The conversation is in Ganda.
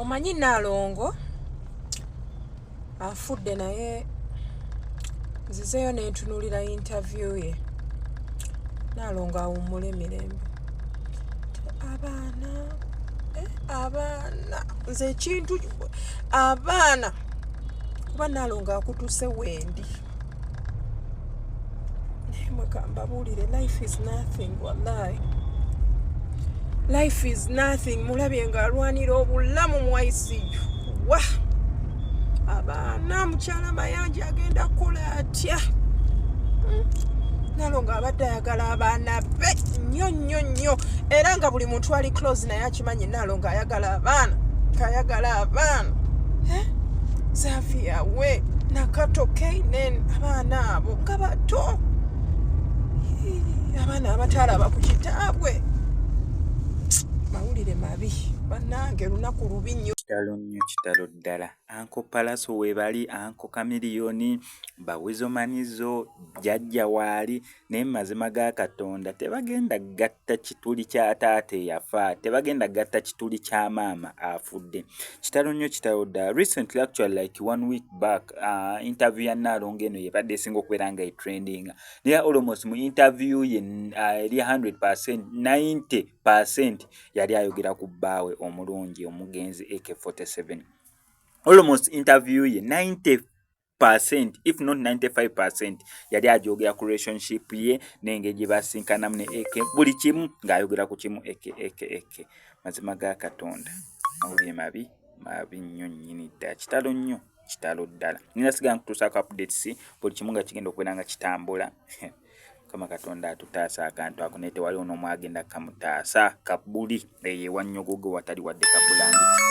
Omanyi Nalongo afudde naye nzizeyo nentunulira interview ye. Nalongo awummule mirembe. Abaana nze ekintu abaana kuba Nalongo akutuse wendi. Mwe kambabuulire life is nothing wallahi. Life is nothing. Mulabye ng'alwanira obulamu mu ICU. Wa! Abaana mukyala Mayanja agenda kukola atya? Nalongo abadde ayagala abaana be nnyo. Era nga buli muntu ali close naye akimanyi Nalongo ayagala abaana. Kayagala abaana. Xavier we Nakato Kainen abaana abo nga bato. Abaana abatalaba ku kitaabwe. Mawulire mabi bannange lunaku lubi nnyo. Kitalo ddala. Anko Palaso webali, Anko Kamiliyoni, Bawizo Manizo, Jajja waali, naye mazima ga Katonda tebagenda gatta kituli kya taate yafa, tebagenda gatta kituli kya maama afudde. Kitalo ddala. Recently, actually like 1 week back, interview ya Nalongo eno yebadde esinga okubeera nga trending. Naye almost mu interview ye eri 100%, 90% yali ayogera ku bbaawe omulungi omugenzi AK47. Almost interview ye 90% if not 95% yali ajogera ku relationship ye nengeri gye basinkanamu ne AK, buli kimu ng'ayogera ku kimu AK. Mazima ga Katonda mawulire mabi nnyo nnyini ddala. Kitalo ddala. Nina siga nkutuusaako updates buli kimu nga kigenda okubeera nga kitambula. Kama Katonda atutaasa akantu ako naye tewali ono mwagenda kamutaasa kabuli eye wannyogogo watali wadde kabulangiti.